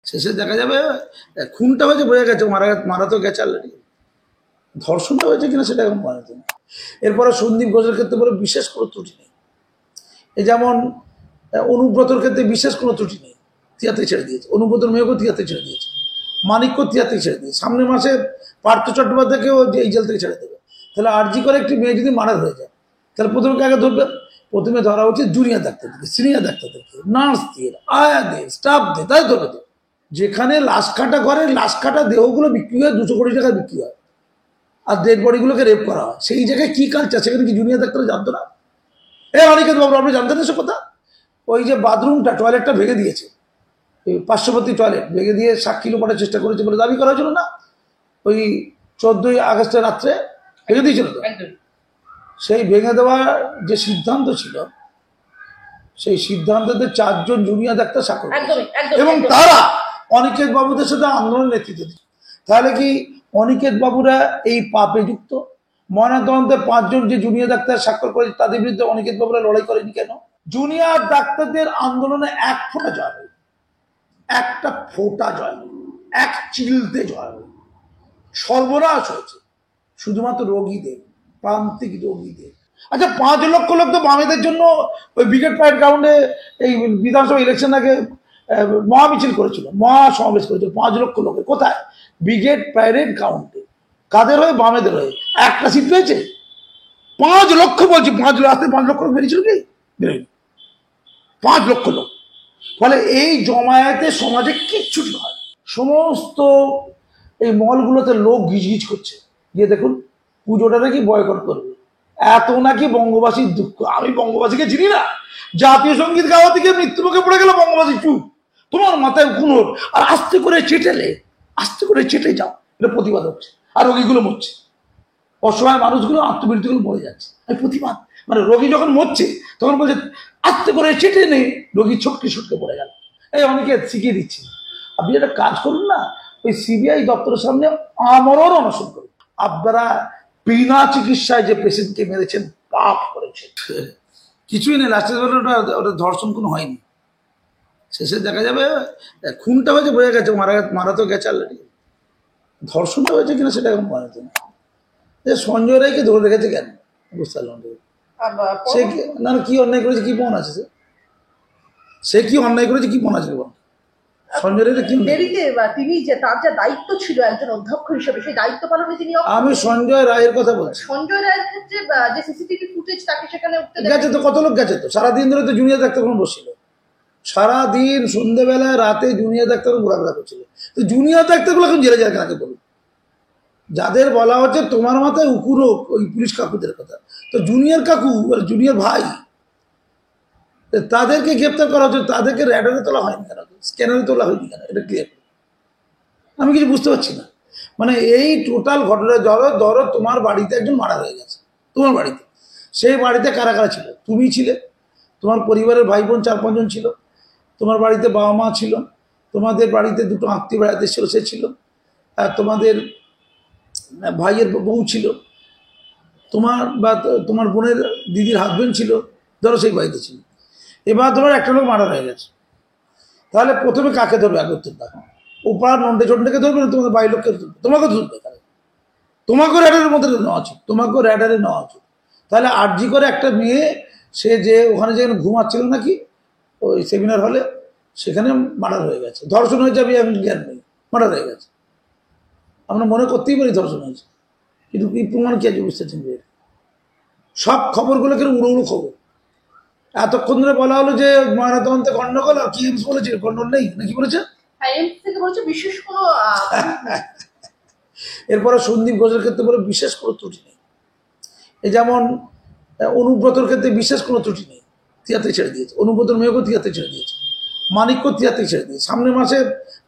শেষে দেখা যাবে খুনটা হয়েছে, বোঝা গেছে মারা তো গেছে অলরেডি। ধর্ষণটা হয়েছে কিনা সেটা এখন বলা যায় না। এরপরে সন্দীপ ঘোষের ক্ষেত্রে বলে বিশেষ কোনো ত্রুটি নেই। এই যেমন অনুব্রতর ক্ষেত্রে বিশেষ কোনো ত্রুটি নেই, তিয়াতে ছেড়ে দিয়েছে। অনুব্রতর মেয়েকেও তিয়াতে ছেড়ে দিয়েছে, মানিককে তিয়াতে ছেড়ে দিয়েছে। সামনের মাসে পার্থ চট্টোপাধ্যায়কেও এই জেল থেকে ছেড়ে দেবে। তাহলে আরজি করে একটি মেয়ে যদি মার্ডার হয়ে যায়, তাহলে প্রথমে কাকে ধরবে? প্রথমে ধরা উচিত জুনিয়র ডাক্তারদেরকে, সিনিয়র ডাক্তারদেরকে, নার্সদের, আয়াদের, স্টাফদের, তাই ধরে দেবে। যেখানে লাশ কাটা করে, লাশ কাটা দেহগুলো বিক্রি হয় 200 কোটি টাকা বিক্রি হয়, আর ডেড বডিগুলোকে রেপ করা হয়। সেই জায়গায় কি কালচার, সেখানে কি জুনিয়র ডাক্তাররা জানতো না? অনিকেত বাবু, আপনি জানতেন এসব কথা? ওই যে বাথরুমটা, টয়লেটটা ভেঙে দিয়েছে, ওই পার্শ্ববর্তী টয়লেট ভেঙে দিয়ে সাক্ষী লোপানোর চেষ্টা করেছে বলে দাবি করা হয়েছিল না? ওই 14ই আগস্টের রাত্রে ভেঙে দিয়েছিল তো। সেই ভেঙে দেওয়ার যে সিদ্ধান্ত ছিল, সেই সিদ্ধান্ততে 4 জন জুনিয়র ডাক্তার স্বাক্ষর এবং তারা অনিকেত বাবুদের সাথে আন্দোলনের নেতৃত্ব দিচ্ছে। তাহলে কি অনিকেত বাবুরা এই পাপে যুক্ত? ময়নাতদন্তে 5 জন যে জুনিয়র ডাক্তার স্বাক্ষর করেছে, তাদের বিরুদ্ধে অনিকেত বাবুরা লড়াই করেনি কেন? জুনিয়র ডাক্তারদের আন্দোলনে এক ফোঁটা জয় হয়, একটা ফোঁটা জয় হয়, এক চিলতে জয় হয়। সর্বনাশ হয়েছে শুধুমাত্র রোগীদের, প্রান্তিক রোগীদের। আচ্ছা, 5 লক্ষ লোক তো বামেদের জন্য ওই ব্রিগেড প্যারেড গ্রাউন্ডে এই বিধানসভা ইলেকশন আগে মহামিছিল করেছিল, মহাসমাবেশ করেছিল 5 লক্ষ লোকের। কোথায়? ব্রিগেড প্যারেড গ্রাউন্ডে। কাদের হয়ে? বামেদের হয়ে। একটা সিট পেয়েছে? 5 লক্ষ বলছি, 5 লক্ষ। 5 লক্ষ লোক বেরিয়েছিল কি? বেরোয়নি। 5 লক্ষ লোক। ফলে এই জমায়েতে সমাজে কিচ্ছু নয়। সমস্ত এই মলগুলোতে লোক গিজগিজ করছে, গিয়ে দেখুন পুজোটা নাকি বয়কট করবে। এত নাকি বঙ্গবাসীর দুঃখ। আমি বঙ্গবাসীকে চিনি না। জাতীয় সঙ্গীত গাওয়া থেকে মৃত্যুমুখে পড়ে গেল বঙ্গবাসী, চুপ। তোমার মাথায় কুনোর, আর আস্তে করে চেটেলে, আস্তে করে চেটে যাও, এটা প্রতিবাদ হচ্ছে। আর রোগীগুলো মরছে, অসহায় মানুষগুলো, আত্মবৃত্তিগুলো মরে যাচ্ছে। এই প্রতিবাদ মানে রোগী যখন মরছে তখন বলছে আস্তে করে চেটে নে, রোগী ছটকে ছটকে পড়ে গেল। এই অনেকে শিখিয়ে দিচ্ছি, আপনি একটা কাজ করুন না, ওই সিবিআই দপ্তরের সামনে আমরণ অনশন করুন। আপনারা বিনা চিকিৎসায় যে পেশেন্টকে মেরেছেন, পাপ করেছেন। কিছুই নেই, লাস্টের ওটা ধর্ষণ কোনো হয়নি। শেষে দেখা যাবে খুনটা হয়েছে, বোঝা গেছে মারা তো গেছে অলরেডি। ধর্ষণটা হয়েছে কিনা সেটা এখন বলা যায় না। সঞ্জয় রায়কে ধরে রেখেছে কেন বুঝতে পারলাম। সে না কি অন্যায় করেছে, কি মন আছে? সে কি অন্যায় করেছে, কি মন আছে? সঞ্জয় রায় কি তিনি যে তার যা দায়িত্ব ছিল একজন অধ্যক্ষ হিসেবে, সেই দায়িত্ব পালনে তিনি, আমি সঞ্জয় রায়ের কথা বলছি। সঞ্জয় রায়ের ক্ষেত্রে যে সিসিটিভি ফুটেজ, তাকে সেখানে গেছে তো, কত লোক গেছে তো। সারাদিন ধরে তো জুনিয়র ডাক্তারগুলো বসছিল, সারাদিন সন্ধ্যেবেলায় রাতে জুনিয়র ডাক্তারগুলো ঘোরাফেরা করছিল। তো জুনিয়র ডাক্তারগুলো এখন জেলে যায় কেন বলুন? যাদের বলা হচ্ছে তোমার মাথায় উকুরো, ওই পুলিশ কাকুদের কথা, তো জুনিয়র কাকু, জুনিয়র ভাই, তাদেরকে গ্রেপ্তার করা হচ্ছে। তাদেরকে র্যাডারে তোলা হয়নি কেন, স্ক্যানারে তোলা হয়নি কেন? এটা ক্লিয়ার, আমি কিছু বুঝতে পারছি না। মানে এই টোটাল ঘটনা, ধরো তোমার বাড়িতে একজন মারা হয়ে গেছে, তোমার বাড়িতে, সেই বাড়িতে কারা কারা ছিল? তুমি ছিলে, তোমার পরিবারের ভাই বোন 4-5 জন ছিল, তোমার বাড়িতে বাবা মা ছিল, তোমাদের বাড়িতে 2টো আত্মীয় বেড়াতে ছিল, সে ছিল, আর তোমাদের ভাইয়ের বউ ছিল, তোমার বা তোমার বোনের দিদির হাজবেন্ড ছিল, ধরো সেই বাড়িতে ছিল। এবার ধরো একটা লোক মারা হয়ে গেছে, তাহলে প্রথমে কাকে ধরবে? আগে উত্তর দেখো। ওপার নন্ডে চন্ডেকে ধরবে না, তোমাদের বাড়ির লোককে ধরবে? তোমাকে ধরবে। তোমাকেও র্যাডারের মধ্যে নেওয়া উচিত, তোমাকেও র্যাডারে নেওয়া উচিত। তাহলে আরজি করে একটা মেয়ে, সে যে ওখানে যেখানে ঘুমাচ্ছিল নাকি ওই সেমিনার হলে, সেখানে মার্ডার হয়ে গেছে। ধর্ষণ হয়ে যাবে, আমি জ্ঞান নেই, মার্ডার হয়ে গেছে। আমরা মনে করতেই পারি ধর্ষণ হয়েছে, কিন্তু এই প্রমাণ কি আছে বুঝতেছেন? সব খবরগুলো কেন উড়ো উড়ো খবর। এতক্ষণ ধরে বলা হলো যে ময়নাতদন্তে গন্ডগোল, আর কি বলেছে গন্ডগোল নেই নাকি বলেছে? বিশেষ কোনো এরপরে সন্দীপ ঘোষের ক্ষেত্রে বলে বিশেষ কোনো ত্রুটি নেই। এই যেমন অনুব্রতর ক্ষেত্রে বিশেষ কোনো ত্রুটি নেই, তিয়াতে ছেড়ে দিয়েছে। অনুব্রতর মেয়েকেও তিয়াতে ছেড়ে দিয়েছে, মানিককেও তিয়াতে ছেড়ে দিয়েছে। সামনের মাসে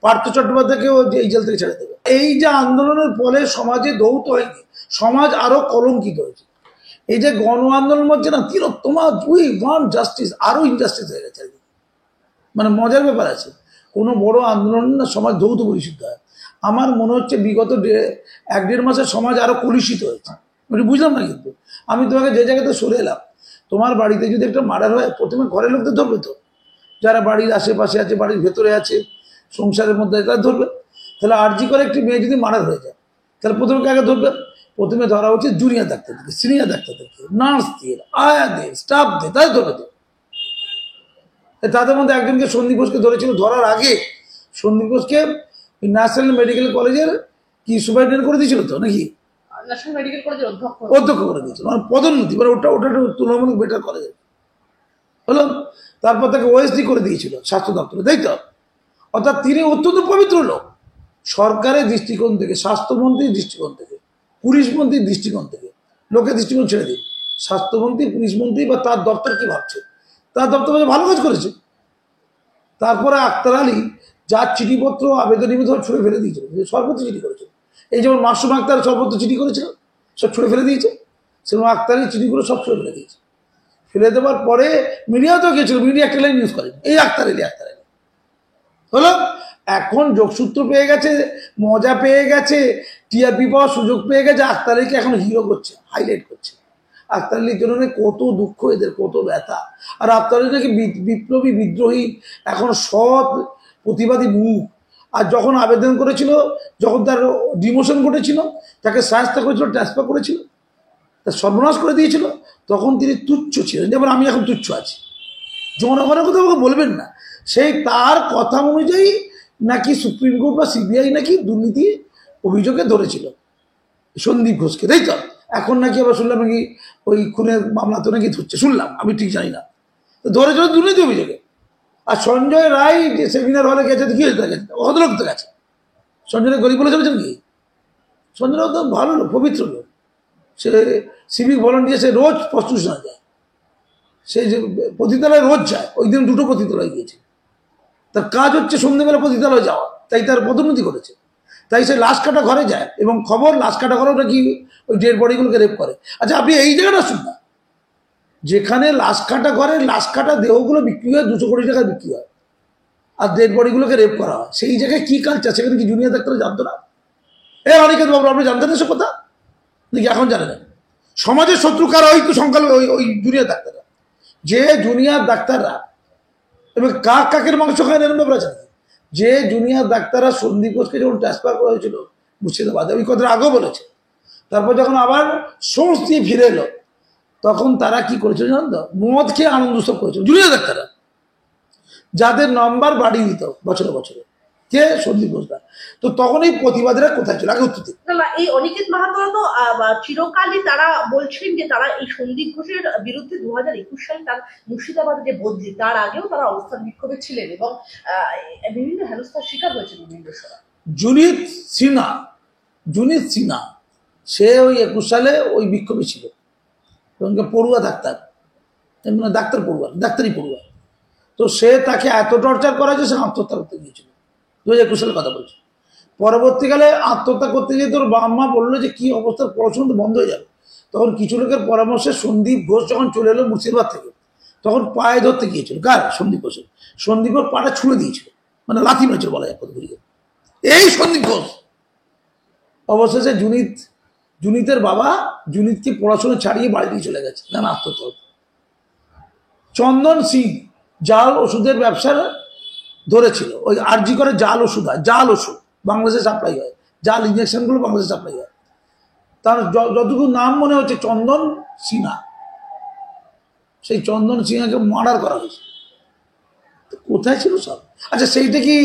পার্থ চট্টোপাধ্যায়কেও এই জেল থেকে ছেড়ে দেবে। এই যে আন্দোলনের ফলে সমাজে ধৌত হয়নি, সমাজ আরো কলঙ্কিত হয়েছে। এই যে গণ আন্দোলন হচ্ছে না, তিলোত্তমা, উই ওয়ান্ট জাস্টিস, আরো ইনজাস্টিস হয়ে গেছে। মানে মজার ব্যাপার আছে, কোনো বড় আন্দোলন না সমাজ ধৌত পরিশুদ্ধ হয়। আমার মনে হচ্ছে বিগত 1-1.5 মাসে সমাজ আরো কলুষিত হয়েছে। বুঝলাম না, কিন্তু আমি তোমাকে যে জায়গাতে সরে এলাম, তোমার বাড়িতে যদি একটা মার্ডার হয়, প্রথমে ঘরের লোকদের ধরবে তো, যারা বাড়ির আশেপাশে আছে, বাড়ির ভেতরে আছে, সংসারের মধ্যে তারা ধরবে। তাহলে আরজি করে একটি মেয়ে যদি মার্ডার হয়ে যায়, তাহলে প্রথমে কাকে ধরবে? প্রথমে ধরা উচিত জুনিয়র ডাক্তারদেরকে, সিনিয়র ডাক্তারদেরকে, নার্সদের, আয়াদের, স্টাফদের, তাদের ধরে। তাদের মধ্যে একজনকে সন্দীপ ঘোষকে ধরেছিল, ধরার আগে সন্দীপ ঘোষকে ন্যাশনাল মেডিকেল কলেজের কি সুপারিনটেন্ডেন্ট করে দিয়েছিল তো নাকি? ন্যাশনাল মেডিকেল কলেজের অধ্যক্ষ করে দিয়েছিল, মানে পদোন্নতি, মানে ওটা তুলনামূলক বেটার কলেজ হলো। তারপর তাকে ওএসডি করে দিয়েছিল স্বাস্থ্য দপ্তরে, তাই তো? অর্থাৎ তিনি অত্যন্ত পবিত্র লোক। সরকারের দৃষ্টিকোণ থেকে, স্বাস্থ্যমন্ত্রীর দৃষ্টিকোণ থেকে, পুলিশ মন্ত্রীর দৃষ্টিকোণ থেকে, লোকের দৃষ্টিকোণ ছেড়ে দিন, স্বাস্থ্যমন্ত্রী, পুলিশ মন্ত্রী বা তার দপ্তর কি ভাবছে? তার দপ্তর ভালো কাজ করেছে। তারপরে আক্তার আলী যার চিঠিপত্র আবেদন নিবেদন ছুঁড়ে ফেলে দিয়েছিল, সর্বত্র চিঠি করেছিল। এই যেমন মাসুম আক্তার সর্বত্র চিঠি করেছিল, সব ছুঁড়ে ফেলে দিয়েছে। সেরকম আক্তারের চিঠিগুলো সব ছুঁড়ে ফেলে দিয়েছে। ফেলে দেওয়ার পরে মিডিয়াতেও গিয়েছিল, মিডিয়া একটা লাইন নিউজ করেন, এই আক্তার আলী হলো। এখন যোগসূত্র পেয়ে গেছে, মজা পেয়ে গেছে, টিআরপি পাওয়ার সুযোগ পেয়ে গেছে, আক্তার আলীকে এখন হিরো করছে, হাইলাইট করছে। আক্তার আলীর জন্য কত দুঃখ, এদের কত ব্যথা। আর আক্তার আলী নাকি বিপ্লবী, বিদ্রোহী, এখন সৎ প্রতিবাদী মুখ। আর যখন আবেদন করেছিল, যখন তার ডিমোশন ঘটেছিল, তাকে শাস্তি করেছিল, ট্রান্সফার করেছিল, তার সর্বনাশ করে দিয়েছিল, তখন তিনি তুচ্ছ ছিলেন। যেমন আমি এখন তুচ্ছ আছি, জনগণের কথা আমাকে বলবেন না। সেই তার কথা অনুযায়ী নাকি সুপ্রিম কোর্ট বা সিবিআই নাকি দুর্নীতি অভিযোগে ধরেছিল সন্দীপ ঘোষকে, তাই তো? এখন নাকি আবার শুনলাম নাকি ওই খুনের মামলা তো নাকি ধরছে, শুনলাম, আমি ঠিক জানি না। তো ধরেছিল দুর্নীতি অভিযোগে। আর সঞ্জয় রায় যে সেমিনার হলে গেছে, কি হয়েছে? গেছে অদলোক তো গেছে। সঞ্জয় রায় গরিব বলে চলেছেন কি? সঞ্জয় রায় তো ভালো লোক, পবিত্র লোক। সে সিভিক ভলান্টিয়ার, সে রোজ প্রস্তুষণে যায়, সে যে পতিতালয়ে রোজ যায়। ওই দিন 2টো পতিতালয় গিয়েছে। তার কাজ হচ্ছে সন্ধ্যেবেলা পতিতালয়ে যাওয়া, তাই তার পদোন্নতি করেছে। তাই সে লাশ কাটা ঘরে যায়, এবং খবর লাশ কাটা ঘরে নাকি ওই ডেড বডিগুলোকে রেপ করে। আচ্ছা, আপনি এই জায়গাটা শুনবেন, যেখানে লাশ কাটা ঘরে লাশ কাটা দেহগুলো বিক্রি হয় 200 কোটি টাকা বিক্রি হয়, আর ডেড বডিগুলোকে রেপ করা হয়, সেই জায়গায় কি কালচার? সেখানে কি জুনিয়র ডাক্তাররা জানতো না? অনিকেত বাবু, আপনি জানতেন এসব কথা নাকি এখন জানেন? সমাজের শত্রু কারা? ওই সংখ্যালঘু, ওই জুনিয়র ডাক্তাররা। যে জুনিয়র ডাক্তাররা এবং কাকের মাংস খায় এরকম ব্যাপার আছে। যে জুনিয়র ডাক্তাররা সন্দীপ ঘোষকে যখন ট্রান্সফার করা হয়েছিল মুর্শিদাবাদে, ওই কথাটা আগেও বলেছে। তারপর যখন আবার সোর্স দিয়ে ফিরে এলো, তখন তারা কি করেছিল জানেন তো? মদ খেয়ে আনন্দ উৎসব করেছিল জুনিয়র ডাক্তাররা, যাদের নাম্বার বাড়িয়ে দিত বছরে বছরে, কে? সন্দীপ ঘোষরা। তো তখন এই প্রতিবাদীরা কোথায় ছিল? আগে উত্তর দিন। এই অনিকেত মাহাতোরা তো চিরকালই তারা বলছেন যে তারা এই সন্দীপ ঘোষের বিরুদ্ধে 2021 সালে তার মুর্শিদাবাদে যে বদলি, তার আগেও তারা অবস্থান বিক্ষোভে ছিলেন এবং বিভিন্ন হেনস্থার শিকার হয়েছেন বিভিন্ন সময়। জুনিত সিনহা সে ওই 21 সালে ওই বিক্ষোভে ছিল, এবং পড়ুয়া ডাক্তার, মানে ডাক্তার পড়ুয়া, ডাক্তারি পড়ুয়া। তো সে তাকে এত টর্চার করা যে সে আত্মহত্যা করতে গিয়েছিল, 2021 সালের কথা বলছি। পরবর্তীকালে আত্মহত্যা করতে গিয়ে তোর বাবা মা বললো যে কি অবস্থা, পড়াশোনা তো বন্ধ হয়ে যাবে। তখন কিছু লোকের পরামর্শে সন্দীপ ঘোষ যখন চলে এলো মুর্শিদাবাদ থেকে, তখন পায়ে ধরতে গিয়েছিল। কার? সন্দীপ ঘোষের। সন্দীপ ঘোষ পাটা ছুঁড়ে দিয়েছিল, মানে লাথি মেরেছিল বলা যায় কতগুলি। এই সন্দীপ ঘোষ অবশেষে জুনিতের বাবা জুনিতকে পড়াশোনা ছাড়িয়ে বাড়ি দিয়ে চলে গেছে, না আত্মহত্যা। চন্দন সিং জাল ওষুধের ব্যবসা ধরেছিল, ওই আরজি করে জাল ওষুধ হয়, জাল ওষুধ বাংলাদেশে সাপ্লাই হয়, জাল ইঞ্জেকশনগুলো বাংলাদেশে সাপ্লাই হয়। তার যতটুকু নাম মনে হচ্ছে চন্দন সিনহা, সেই চন্দন সিনহাকে মার্ডার করা হয়েছে। কোথায় ছিল সব? আচ্ছা, সেইটা কি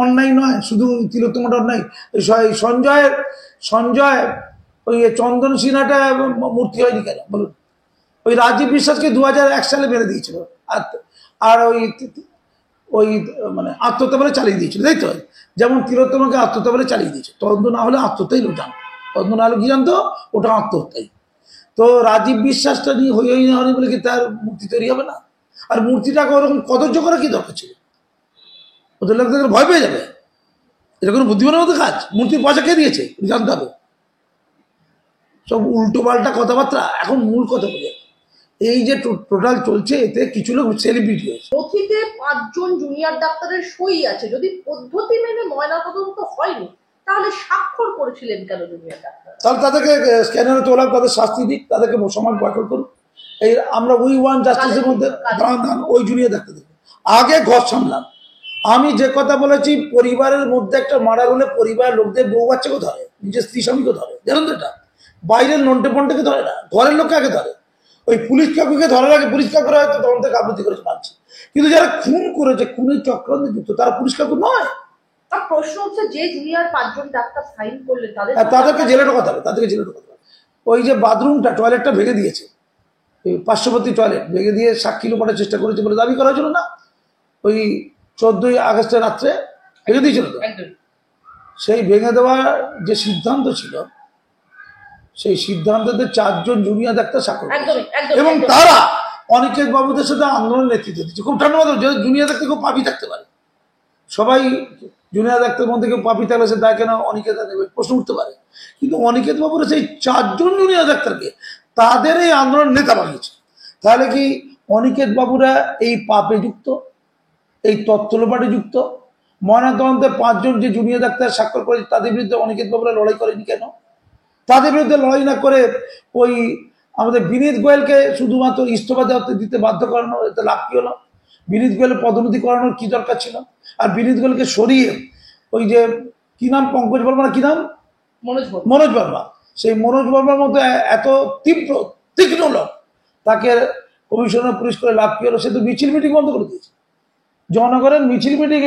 অন্যায় নয়? শুধু তিলোত্তমাটা অন্যায়? সঞ্জয় ওই চন্দন সিনহাটা মূর্তি হয়নি কেন বলুন? ওই রাজীব বিশ্বাসকে 2001 সালে মেরে দিয়েছিল, আর ওই মানে আত্মহত্যা বলে চালিয়ে দিয়েছিল, তাই তো? যেমন তিলোত্তমাকে আত্মহত্যা বলে চালিয়ে দিয়েছে। তদন্ত না হলে আত্মহত্যাই লোক জানতো, তদন্ত না হলে কি জানতো? ওটা আত্মহত্যাই। তো রাজীব বিশ্বাসটা নিয়ে হই না হয়নি বলে কি তার মূর্তি তৈরি হবে না? আর মূর্তিটাকে ওরকম কদর্য করা কি দরকার ছিল? ওদের লোকদের ভয় পেয়ে যাবে, এটা কোনো বুদ্ধিমানের মতো কাজ? মূর্তির পয়সা কে দিয়েছে জানতে হবে। সব উল্টো পাল্টা কথাবার্তা। এখন মূল কথা বলে, এই যে টোটাল চলছে, এতে কিছু লোক সেলিব্রিটি হয়েছে। নথিতে 5 জন জুনিয়র ডাক্তারের সই আছে। যদি পদ্ধতি মেনে ময়নাতদন্ত হয়নি, তাহলে স্বাক্ষর করেছিলেন কেন জুনিয়র ডাক্তার? তাহলে তাদেরকে স্ক্যানারে তোলা, তাদের শাস্তি দিক, তাদেরকে সমাজ বয়কট করুন। এই আমরা উই ওয়ান জাস্টিসের মধ্যে দাঁড়ান, ওই জুনিয়র ডাক্তারদের আগে ঘর সামলান, আমি যে কথা বলেছি, পরিবারের মধ্যে একটা মার্ডার হলে পরিবারের লোকদের বউ বাচ্চাকে ধরে, নিজের স্ত্রী স্বামীকে ধরে, জানেন তো এটা? বাইরের নন্টে পন্টেকে ধরে না, ঘরের লোককে আগে ধরে। ওই পুলিশ কাকুকে ধরার আগে পুলিশ কাকুরা হয়তো তখন থেকে আবৃত্তি করেছে মানছি, কিন্তু যারা খুন করেছে, খুনের চক্রান্তে যুক্ত, তারা পুলিশ কাকু নয়। তার প্রশ্ন হচ্ছে যে জুনিয়র 5 জন ডাক্তার সাইন করলেন তাদেরকে জেলে ঢোকাতে হবে, তাদেরকে জেলে ঢোকাতে হবে। ওই যে বাথরুমটা, টয়লেটটা ভেঙে দিয়েছে, এই পার্শ্ববর্তী টয়লেট ভেঙে দিয়ে সাক্ষী লোপানোর চেষ্টা করেছে বলে দাবি করা হয়েছিল না? ওই 14ই আগস্টের রাত্রে ভেঙে দিয়েছিল তো। সেই ভেঙে দেওয়ার যে সিদ্ধান্ত ছিল, সেই সিদ্ধান্ততে 4 জন জুনিয়র ডাক্তার স্বাক্ষর এবং তারা অনিকেত বাবুদের সাথে আন্দোলনের নেতৃত্ব দিচ্ছে। খুব ঠান্ডা, জুনিয়র ডাক্তার খুব পাপি থাকতে পারে, সবাই জুনিয়র ডাক্তারের মধ্যে কেউ পাপি থাকলে সে তাই কেন অনিকেত দেবে প্রশ্ন উঠতে পারে, কিন্তু অনিকেত বাবুরা সেই 4 জন জুনিয়র ডাক্তারকে তাদের এই আন্দোলন নেতা বানিয়েছে। তাহলে কি অনিকেত বাবুরা এই পাপে যুক্ত, এই তথ্যলোপাটে যুক্ত? ময়নাতদন্তে 5 জন যে জুনিয়র ডাক্তার স্বাক্ষর করে, তাদের বিরুদ্ধে অনিকেত বাবুরা লড়াই করেনি কেন? তাদের বিরুদ্ধে লড়াই না করে ওই আমাদের বিনীত গোয়েলকে শুধুমাত্র ইস্তফা দিতে বাধ্য করানো, এতে লাভ কি হলো? বিনীত গোয়েলের পদোন্নতি করানোর কি দরকার ছিল? আর বিনীত গোয়েলকে সরিয়ে ওই যে কি নাম, পঙ্কজ বর্মা, কি নাম, মনোজ বর্মা, সেই মনোজ বর্মার মতো এত তীক্ষ্ণ লোক, তাকে কমিশনার পুলিশ করে লাভ কি হলো? সে তো মিছিল মিটিং বন্ধ করে দিয়েছে। জনগণের মিছিল মিটিং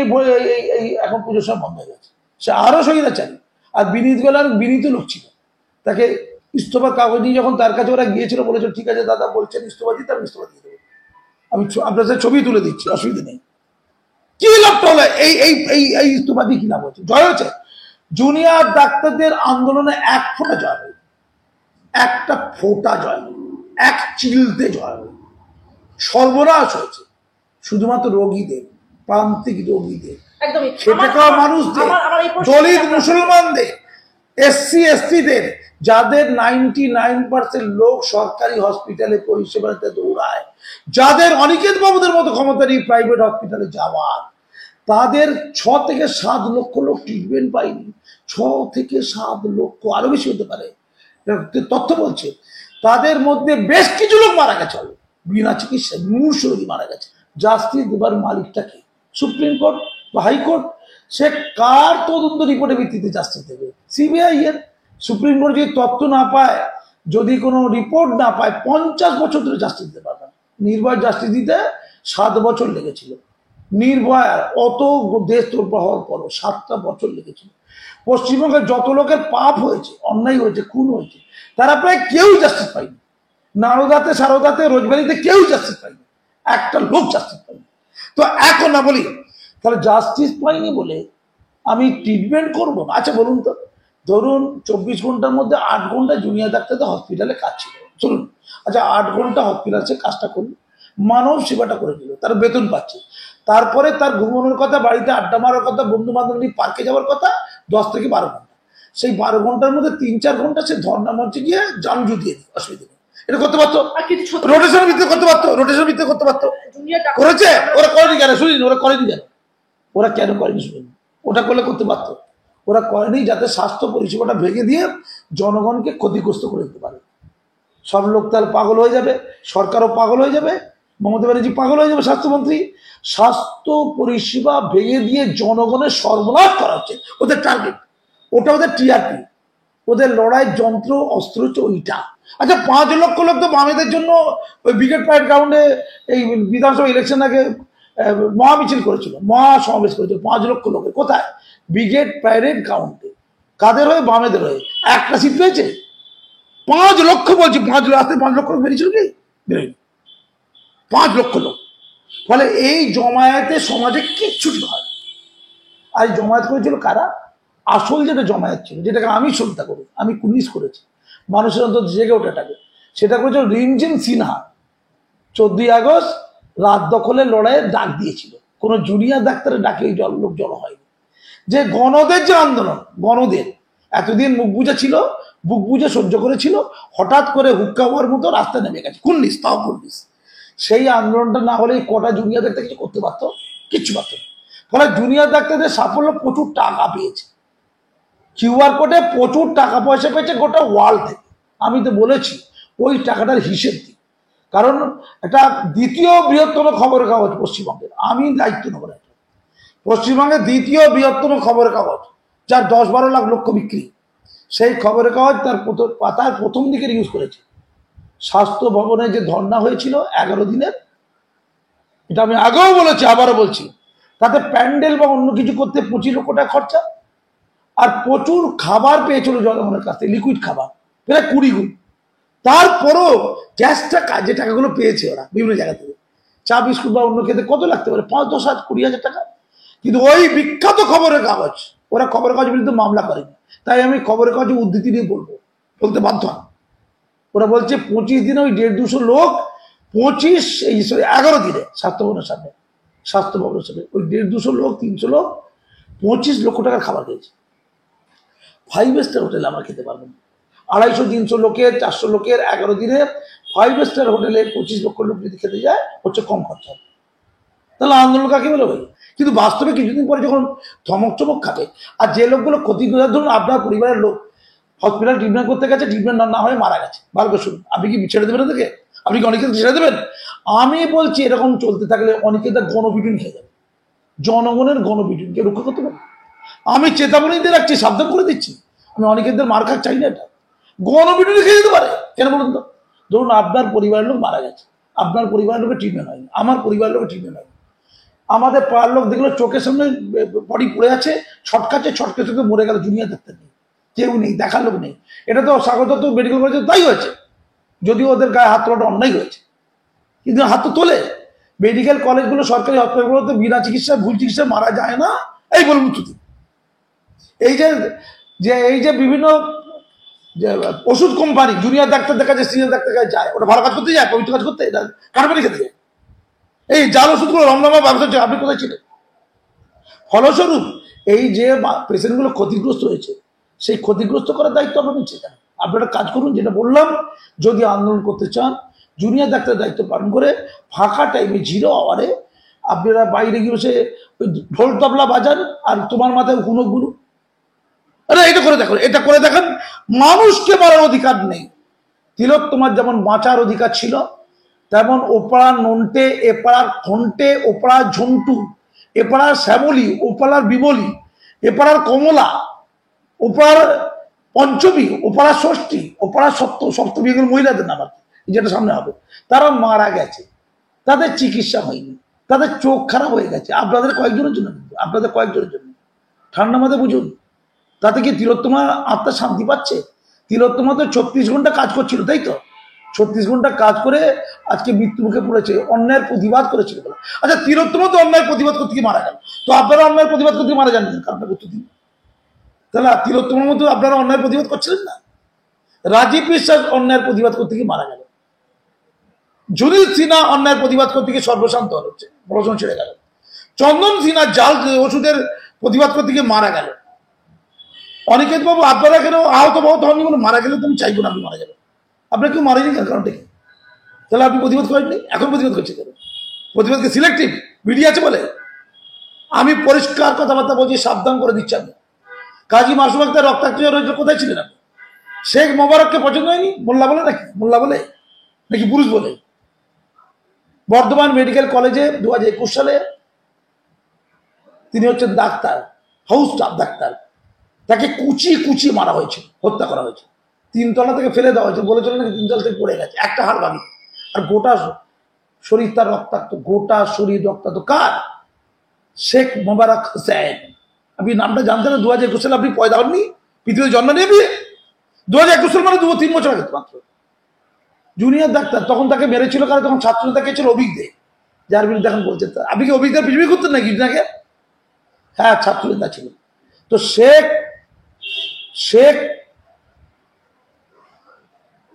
এই এখন পুজোর সব বন্ধ হয়ে গেছে। সে আরো স্বৈরাচারী। আর বিনীত গোয়েল আর বিনীত লোক ছিল, তাকে ইস্তফার কাগজ নিয়ে যখন তার কাছে ওরা গিয়েছিল, বলেছিল ঠিক আছে দাদা বলছেন ইস্তফা দিতে, আমি ইস্তফা দিয়ে দেবো, আমি আপনার সাথে ছবি তুলে দিচ্ছি, অসুবিধা নেই। কি লাভটা হলো এই ইস্তফা দিয়ে? কি লাভ হচ্ছে? জয় হয়েছে জুনিয়র ডাক্তারদের আন্দোলনে? 1 ফোঁটা জয় হয়নি, একটা ফোঁটা জয় হয়নি, 1 চিলতে জয় হয়নি। সর্বনাশ হয়েছে শুধুমাত্র রোগীদের, প্রান্তিক রোগীদের, খেটে খাওয়া মানুষদের, দলিত মুসলমানদের, SC ST-দের, যাদের 99% লোক সরকারি হসপিটালে পরিষেবা নিতে দৌড়ায়, যাদের অনিকেত বাবুদের মতো ক্ষমতারই প্রাইভেট হসপিটালে যাওয়ার, তাদের 6 থেকে 7 লক্ষ লোক ট্রিটমেন্ট পায়নি। 6 থেকে 7 লক্ষ, আরো বেশি হতে পারে, তথ্য বলছে। তাদের মধ্যে বেশ কিছু লোক মারা গেছে, বিনা চিকিৎসায় মুমূর্ষু রোগী মারা গেছে। জাস্টিস দেবার মালিকটা কি? সুপ্রিম কোর্ট বা হাইকোর্ট? সে কার তদন্ত রিপোর্টের ভিত্তিতে জাস্টিস দেবে? CBI এর। সুপ্রিম কোর্ট যদি তথ্য না পায়, যদি কোনো রিপোর্ট না পায়, 50 বছর ধরে জাস্টিস দিতে পারবে না। নির্ভয় জাস্টিস দিতে 7 বছর লেগেছিল। নির্ভয়ার অত দেশ তোলপাড় হওয়ার পরও 7টা বছর লেগেছিল। পশ্চিমবঙ্গের যত লোকের পাপ হয়েছে, অন্যায় হয়েছে, খুন হয়েছে, তারা প্রায় কেউ জাস্টিস পায়নি। নারদাতে, সারদাতে, রোজবাড়িতে কেউ জাস্টিস পায়নি, একটা লোক জাস্টিস পায়নি। তো এখন না বলি তাহলে জাস্টিস পাইনি বলে আমি ট্রিটমেন্ট করবো না? আচ্ছা বলুন তো, ধরুন 24 ঘন্টার মধ্যে 8 ঘন্টা জুনিয়র ডাক্তারদের হসপিটালে কাজ ছিল, চলুন, আচ্ছা 8 ঘন্টা হসপিটালে কাজটা করলো, মানব সেবাটা করে দিল, তার বেতন পাচ্ছে। তারপরে তার ঘুমানোর কথা, বাড়িতে আড্ডা মারার কথা, বন্ধু বান্ধব নিয়ে পার্কে যাওয়ার কথা 10 থেকে 12 ঘন্টা। সেই 12 ঘন্টার মধ্যে 3-4 ঘন্টা সে ধর্ণা মঞ্চে গিয়ে জানজু দিয়ে দিল, অসুবিধা নেই, এটা করতে পারতো। রোটেশনের ভিত্তিতে করতে পারতো, রোটেশনের ভিত্তিতে করতে পারতো। করেছে? ওরা করেনি কেন? শুনিনি ওরা করেনি কেন? ওরা কেন করেনি শুনিনি? ওটা করলে করতে পারতো। ওরা করেনি যাতে স্বাস্থ্য পরিষেবাটা ভেঙে দিয়ে জনগণকে ক্ষতিগ্রস্ত করে দিতে পারে। সব লোক তাহলে পাগল হয়ে যাবে, সরকারও পাগল হয়ে যাবে, মমতা ব্যানার্জি পাগল হয়ে যাবে, স্বাস্থ্যমন্ত্রী। স্বাস্থ্য পরিষেবা ভেঙে দিয়ে জনগণের সর্বনাশ করা হচ্ছে ওদের টার্গেট, ওটা ওদের TRP, ওদের লড়াইয়ের যন্ত্র অস্ত্র হচ্ছে ওইটা। আচ্ছা 5 লক্ষ লোক তো বামেদের জন্য ওই ব্রিগেড প্যারেড গ্রাউন্ডে এই বিধানসভা ইলেকশন আগে মহা মিছিল করেছিল, মহা সমাবেশ করেছিল 5 লক্ষ লোকের। কোথায়? ব্রিগেড প্যারেড গ্রাউন্ডে। কাদের হয়ে? বামেদের হয়ে। একটা সিট পেয়েছে? 5 লক্ষ বলছি, 5 লক্ষ লোক বেরিয়েছিল কি? বেরোয়নি। 5 লক্ষ লোক। ফলে এই জমায়েতে সমাজে কিচ্ছুটি হয়। আর জমায়েত করেছিল কারা? আসল যেটা জমায়েত ছিল, যেটাকে আমি শ্রদ্ধা করি, আমি কুর্নিশ করেছি, মানুষের অন্তত জেগে ওঠাটাকে, সেটা করেছিল রিমঝিম সিনহা। 14ই আগস্ট রাত দখলের লড়াইয়ের ডাক দিয়েছিল, কোনো জুনিয়র ডাক্তারের ডাকে এই লোক জড়ো হয়নি। যে গণদের যে আন্দোলন, গণদের এতদিন মুখ বুঝে ছিল, বুক বুঝে সহ্য করেছিল, হঠাৎ করে হুক্কা হওয়ার মতো রাস্তায় নেমে গেছে, কুর্নিশ, তাও কুর্নিশ। সেই আন্দোলনটা না হলে কটা জুনিয়র ডাক্তার কিছু করতে পারতো? কিচ্ছু পারতো না। ফলে জুনিয়র ডাক্তারদের সাফল্য, প্রচুর টাকা পেয়েছে, QR কোডে প্রচুর টাকা পয়সা পেয়েছে গোটা ওয়ার্ল্ড থেকে। আমি তো বলেছি ওই টাকাটার হিসেব দিই, কারণ এটা 2য় বৃহত্তম খবরের কাগজ পশ্চিমবঙ্গের, আমি দায়িত্ব নেব না। পশ্চিমবঙ্গের দ্বিতীয় বৃহত্তম খবরের কাগজ, যার 10-12 লাখ লক্ষ বিক্রি, সেই খবরের কাগজ তার পাতার প্রথম দিকের ইউজ করেছে। স্বাস্থ্য ভবনে যে ধর্ণা হয়েছিল 11 দিনের, এটা আমি আগেও বলেছি, আবারও বলছি, তাতে প্যান্ডেল বা অন্য কিছু করতে 25 লক্ষ টাকা খরচা, আর প্রচুর খাবার পেয়েছিল জনগণের কাছ থেকে, লিকুইড খাবার প্রায় 20 গুণ। তারপরও ক্যাশ টাকা যে টাকাগুলো পেয়েছে ওরা বিভিন্ন জায়গা থেকে, চা বিস্কুট বা অন্য খেতে কত লাগতে পারে, 5-10 হাজার 20 হাজার টাকা। কিন্তু ওই বিখ্যাত খবরের কাগজ, ওরা খবরের কাগজের বিরুদ্ধে মামলা করেনি। তাই আমি খবরের কাগজে উদ্ধৃতি দিয়ে বলতে বাধ্য হন। ওরা বলছে 25 দিনে ওই 150-200 লোক 11 দিনে স্বাস্থ্য ভবনের সামনে ওই 150-200 লোক 300 লোক 25 লক্ষ টাকার খাবার খেয়েছে। 5 স্টার হোটেলে আমরা খেতে পারবো না। 250-300 লোকের 400 লোকের 11 দিনে 5 স্টার হোটেলে 25 লক্ষ লোক যদি খেতে যায়, হচ্ছে কম খরচা। তাহলে আন্দোলন কাকে বলে ভাই? কিন্তু বাস্তবে কিছুদিন পরে যখন ধমক চমক খাবে, আর যে লোকগুলো ক্ষতিগ্রস্ত, ধরুন আপনার পরিবারের লোক হসপিটাল ট্রিটমেন্ট করতে গেছে, ট্রিটমেন্ট না হয়ে মারা গেছে, ভালো করে শুনুন, আপনি কি ছেড়ে দেবেন ওদেরকে? আপনি কি অনেকে ছেড়ে দেবেন? আমি বলছি এরকম চলতে থাকলে অনেকে তার গণপিটুনি খেয়ে যাবে, জনগণের গণপিটুনিকে রক্ষা করতে পারবে। আমি চেতাবনী দিয়ে রাখছি, সাবধান করে দিচ্ছি, আমি অনেকেদের মার খাক চাই না, এটা গণপিটুনি খেয়ে যেতে পারে। কেন বলুন তো? ধরুন আপনার পরিবারের লোক মারা গেছে, আপনার পরিবারের লোকের ট্রিটমেন্ট হয়নি, আমার পরিবারের লোকের ট্রিটমেন্ট হয়নি, আমাদের পাড়ার লোক দেখলো চোখের সামনে বডি পড়ে আছে, ছটকাচ্ছে মরে গেল, জুনিয়র ডাক্তার নেই, কেউ নেই, দেখার লোক নেই। এটা তো স্বাগত মেডিকেল কলেজে তাই হয়েছে, যদিও ওদের গায়ে হাত তোলাটা অন্যায় হয়েছে, কিন্তু হাত তো তোলে। মেডিকেল কলেজগুলো, সরকারি হসপিটালগুলোতে বিনা চিকিৎসা, ভুল চিকিৎসা মারা যায় না, এই বলুন মৃত্যুতে। এই যে বিভিন্ন ওষুধ কোম্পানি জুনিয়র ডাক্তারদের কাছে সিনিয়র ডাক্তার কাছে যায়, ওটা ভালো কাজ করতে যায়, পবিত্র কাজ করতে, কারবারি খেতে যায়। এই জাল ওষুধগুলো রমরমা ব্যবসা হচ্ছে, আপনি কোথায় ছিলেন? ফলস্বরূপ এই যে পেশেন্টগুলো ক্ষতিগ্রস্ত হয়েছে, সেই ক্ষতিগ্রস্ত করার দায়িত্ব আপনার নিচ্ছে কেন? আপনারা কাজ করুন, যেটা বললাম, যদি আন্দোলন করতে চান জুনিয়র ডাক্তারের দায়িত্ব পালন করে ফাঁকা টাইমে 0 আওয়ারে আপনারা বাইরে গিয়ে বসে ঢোল তবলা বাজান আর তোমার মাথায় হুনক গুলো, আরে এটা করে দেখো, এটা করে দেখেন। মানুষকে মারার অধিকার নেই। তিলোত্তমার যেমন বাঁচার অধিকার ছিল, তেমন ওপাড়ার নন্টে, এপাড়ার খন্টে, ওপাড়ার ঝন্টু, এপাড়ার শ্যামলী, ওপাড়ার বিবলী, এপাড়ার কমলা, ওপাড়ার পঞ্চমী, ওপাড়ার ষষ্ঠী, ওপাড়ার সপ্তমী, এগুলো মহিলাদের নাম, যেটা সামনে হবে, তারা মারা গেছে, তাদের চিকিৎসা হয়নি, তাদের চোখ খারাপ হয়ে গেছে, আপনাদের কয়েকজনের জন্য, কিন্তু আপনাদের কয়েকজনের জন্য। ঠান্ডা মাথায় বুঝুন, তাতে কি তিলোত্তমা আত্মা শান্তি পাচ্ছে? তিলোত্তমা তো 36 ঘন্টা কাজ করছিল, তাই তো? 36 ঘন্টা কাজ করে আজকে মৃত্যু মুখে পড়েছে, অন্যায়ের প্রতিবাদ করেছিল বলে। আচ্ছা, তিলোত্তমা তো অন্যায়ের প্রতিবাদ করতে গিয়ে মারা গেল, তো আপনারা অন্যায়ের প্রতিবাদ করতে মারা যান না, কারণটা করতে দিন। তাহলে তিলোত্তমার মতো আপনারা অন্যায়ের প্রতিবাদ করছিলেন না? রাজীব বিশ্বাস অন্যায়ের প্রতিবাদ করতে গিয়ে মারা গেল, জুনিল সিনহা অন্যায়ের প্রতিবাদ করতে গিয়ে সর্বশান্ত হচ্ছে, পড়াশোনা ছেড়ে গেল, চন্দন সিনহা জাল ওষুধের প্রতিবাদ করতে গিয়ে মারা গেল। অনিকেত বাবু, আপনারা কেন আহত হননি? বলে মারা গেলে তুমি চাইবো না আপনি মারা যাবেন, আপনার কেউ মারেনি কেন, কারণটা কি? তাহলে আপনি প্রতিবাদ করেননি, এখন প্রতিবাদ করছে কেন? প্রতিবাদকে সিলেক্টিভ মিডিয়া আছে বলে? আমি পরিষ্কার কথাবার্তা বলছি, সাবধান করে দিচ্ছি। আমি কাজী মাসুম আক্তার রক্তাক্ত হয়েছিল, কোথায় ছিলেন আপনি? শেখ মোবারককে পছন্দ হয়নি? মোল্লা বলে নাকি পুরুষ বলে? বর্ধমান মেডিকেল কলেজে 2021 সালে তিনি হচ্ছেন ডাক্তার, হাউস স্টাফ ডাক্তার, তাকে কুচিয়ে মারা হয়েছে, হত্যা করা হয়েছে, 3 তলা থেকে ফেলে দেওয়া হয়েছে, বলেছিল নাকি 3 তলা থেকে পড়ে গেছে, একটা হাড় ভাঙি, আর গোটা শরীর তার রক্তাক্ত, গোটা শরীর রক্তাক্ত। কার? শেখ মোবারক হোসেন। আপনি নামটা জানতেন না? 2021 সালে আপনি পয়দা হননি, পৃথিবীতে জন্ম নিয়ে 2021 সাল মানে 2-3 বছর আগে মাত্র। জুনিয়র ডাক্তার, তখন তাকে মেরেছিল কারণ তখন ছাত্র নেতা ছিল অভিজ্ঞ দে, যার বিরুদ্ধে এখন বলছেন। আপনি কি অভিজ্ঞ পৃথিবী করতেন নাকি নাকি? হ্যাঁ, ছাত্র নেতা ছিল। তো শেখ